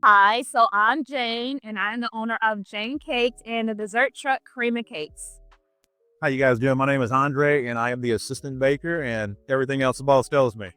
Hi, so I'm Jane, and I'm the owner of Jane Cakes and the dessert truck Cream and Cakes. How you guys doing? My name is Andre, and I am the assistant baker, and everything else the boss tells me.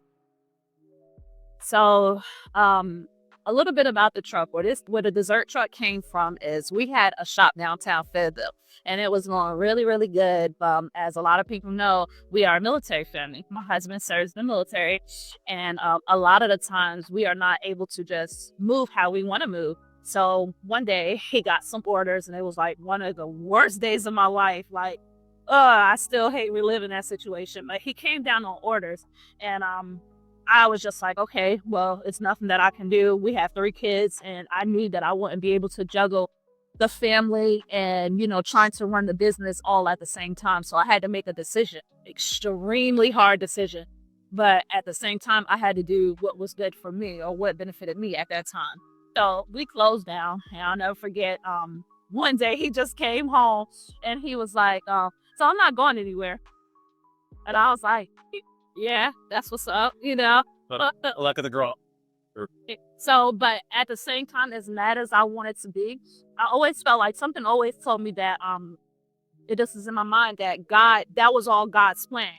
So, um, a little bit about the truck. Where the dessert truck came from is we had a shop downtown Fayetteville, and it was going really, really good. As a lot of people know, we are a military family. My husband serves in the military, and a lot of the times we are not able to just move how we want to move. So one day he got some orders, and it was like one of the worst days of my life. Like, I still hate reliving that situation. But he came down on orders, and I was just like, okay, well, it's nothing that I can do. We have 3 kids, and I knew that I wouldn't be able to juggle the family and, trying to run the business all at the same time. So I had to make a decision, extremely hard decision. But at the same time, I had to do what was good for me or what benefited me at that time. So we closed down, and I'll never forget. One day he just came home and he was like, so I'm not going anywhere. And I was like, yeah, that's what's up. Luck of the draw. So, but at the same time, as mad as I wanted to be, I always felt like something always told me that it just is in my mind that that was all God's plan,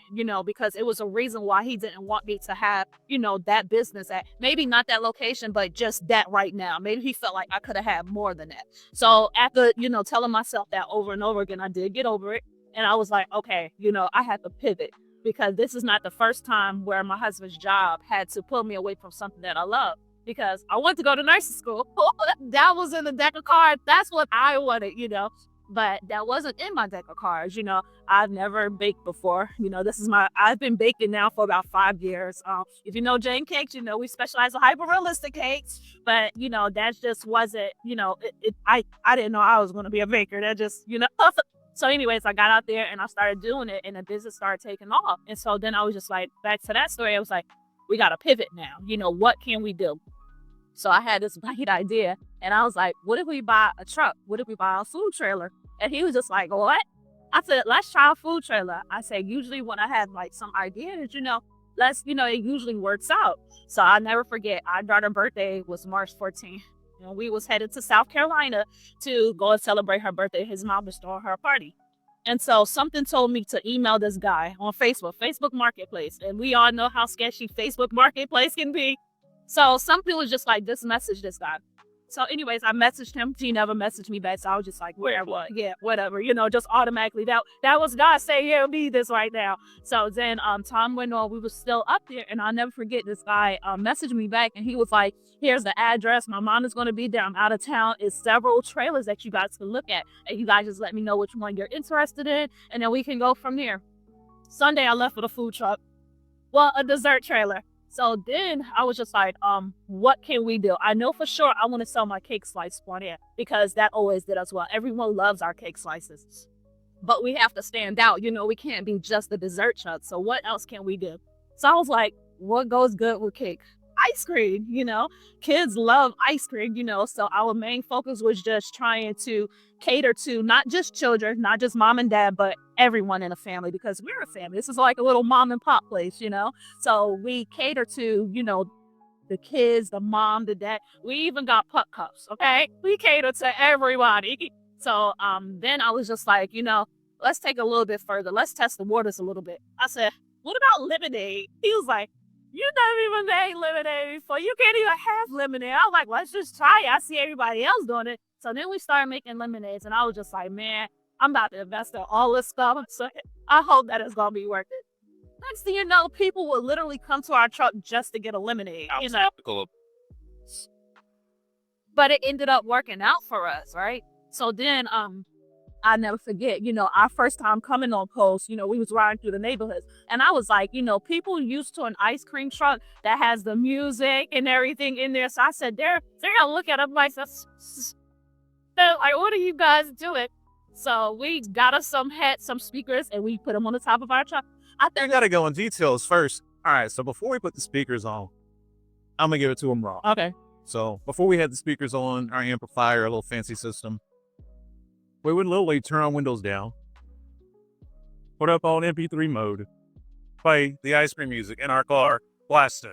because it was a reason why he didn't want me to have, that business at maybe not that location, but just that right now. Maybe he felt like I could have had more than that. So after, telling myself that over and over again, I did get over it. And I was like, okay, I had to pivot because this is not the first time where my husband's job had to pull me away from something that I love. Because I wanted to go to nursing school. That was in the deck of cards. That's what I wanted. But that wasn't in my deck of cards. I've never baked before. I've been baking now for about 5 years. If you know Jane Cakes, we specialize in hyper realistic cakes, but that just wasn't, I didn't know I was going to be a baker. That just. So anyways, I got out there and I started doing it and the business started taking off. And so then I was just like, back to that story, I was like, we got to pivot now. What can we do? So I had this bright idea and I was like, what if we buy a truck? What if we buy a food trailer? And he was just like, what? I said, let's try a food trailer. I said, usually when I have like some ideas, it usually works out. So I'll never forget, our daughter's birthday was March 14th. We was headed to South Carolina to go and celebrate her birthday. His mom was throwing her a party. And so something told me to email this guy on Facebook Marketplace. And we all know how sketchy Facebook Marketplace can be. So something was just like, this message this guy. So anyways, I messaged him. He never messaged me back. So I was just like, whatever, just automatically. That was God saying, yeah, be this right now. So then time went on. We were still up there. And I'll never forget this guy messaged me back. And he was like, here's the address. My mom is going to be there. I'm out of town. It's several trailers that you guys can look at. And you guys just let me know which one you're interested in. And then we can go from there. Sunday, I left with a food truck. Well, a dessert trailer. So then I was just like, what can we do? I know for sure I want to sell my cake slice on air because that always did us well. Everyone loves our cake slices, but we have to stand out. We can't be just the dessert truck. So what else can we do? So I was like, what goes good with cake? Ice cream, kids love ice cream, so our main focus was just trying to cater to not just children, not just mom and dad, but everyone in a family because we're a family. This is like a little mom and pop place, so we cater to, the kids, the mom, the dad. We even got puck cups. Okay. We cater to everybody. So, then I was just like, let's take a little bit further. Let's test the waters a little bit. I said, what about lemonade? He was like, you never even made lemonade before. You can't even have lemonade. I was like, let's just try it. I see everybody else doing it. So then we started making lemonades, and I was just like, man, I'm about to invest in all this stuff. So I hope that it's going to be worth it. Next thing you know, people will literally come to our truck just to get a lemonade. But it ended up working out for us, right? So then I never forget, our first time coming on post, we was riding through the neighborhoods and I was like, people used to an ice cream truck that has the music and everything in there. So I said, they're gonna look at them like, they're like, what are you guys doing? So we got us some speakers and we put them on the top of our truck. I gotta go in details first. All right, so before we put the speakers on, I'm gonna give it to them raw. Okay. So before we had the speakers on, our amplifier, a little fancy system, we would literally turn our windows down, put up on MP3 mode, play the ice cream music in our car, blast it.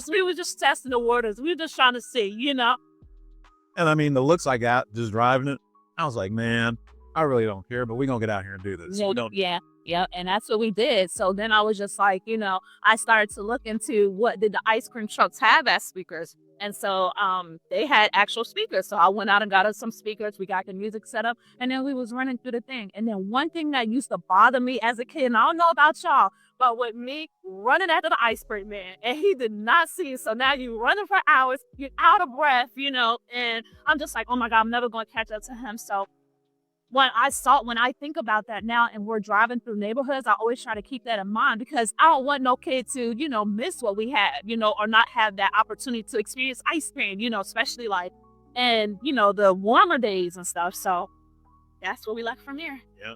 We were just testing the waters. We were just trying to see, And I mean, the looks I got just driving it, I was like, man, I really don't care, but we're going to get out here and do this. Yeah, We don't. yeah, yeah, and that's what we did. So then I was just like, I started to look into what did the ice cream trucks have as speakers. And so they had actual speakers. So I went out and got us some speakers. We got the music set up, and then we was running through the thing. And then one thing that used to bother me as a kid, and I don't know about y'all, but with me running after the ice cream man, and he did not see. So now you running for hours, you're out of breath, and I'm just like, oh my God, I'm never going to catch up to him. So when I think about that now and we're driving through neighborhoods, I always try to keep that in mind because I don't want no kid to, miss what we had, or not have that opportunity to experience ice cream, especially like in, the warmer days and stuff. So that's what we left from there. Yeah.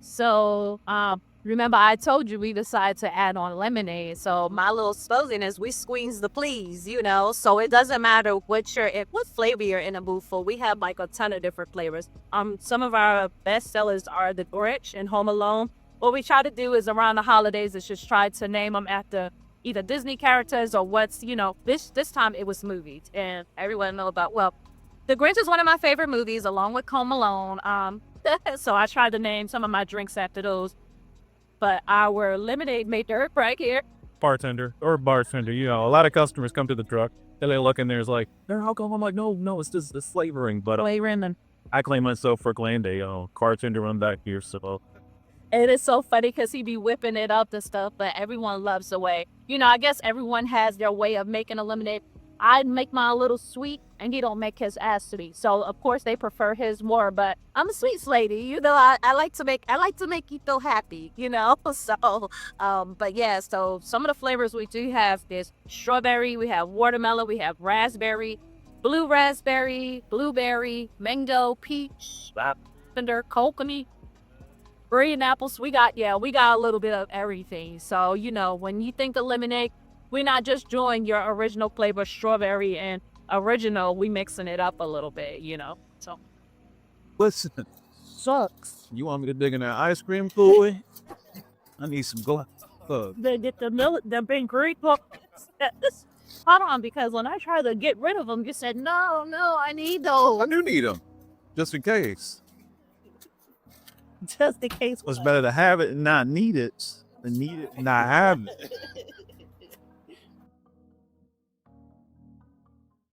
So, remember I told you we decided to add on lemonade. So my little slogan is we squeeze the please, So it doesn't matter what flavor you're in a mood for. We have like a ton of different flavors. Some of our best sellers are the Grinch and Home Alone. What we try to do is around the holidays is just try to name them after either Disney characters or this time it was movies, and everyone know about. Well, The Grinch is one of my favorite movies, along with Home Alone. So I tried to name some of my drinks after those. But our lemonade maker right here. Bartender, a lot of customers come to the truck and they look in there, it's like, they're alcohol. I'm like, no, it's just this flavoring. But Flavoring. I claim myself for Glendale, bartender on back here, so. It is so funny because he be whipping it up and stuff, but everyone loves the way. I guess everyone has their way of making a lemonade. I make mine a little sweet, and he don't make his as sweet. So of course they prefer his more. But I'm a sweet lady, I like to make you feel happy, So, but yeah. So some of the flavors we do have is strawberry, we have watermelon, we have raspberry, blue raspberry, blueberry, mango, peach, lavender, coconut, green apples. We got a little bit of everything. So when you think of lemonade, we're not just doing your original flavor, strawberry and original. We mixing it up a little bit, So Listen, sucks. you want me to dig in that ice cream cooler? I need some glass. They get the big Greek book. Hold on, because when I tried to get rid of them, you said no, I need those. I do need them, just in case. Just in case. It's better to have it and not need it than need it and not have it.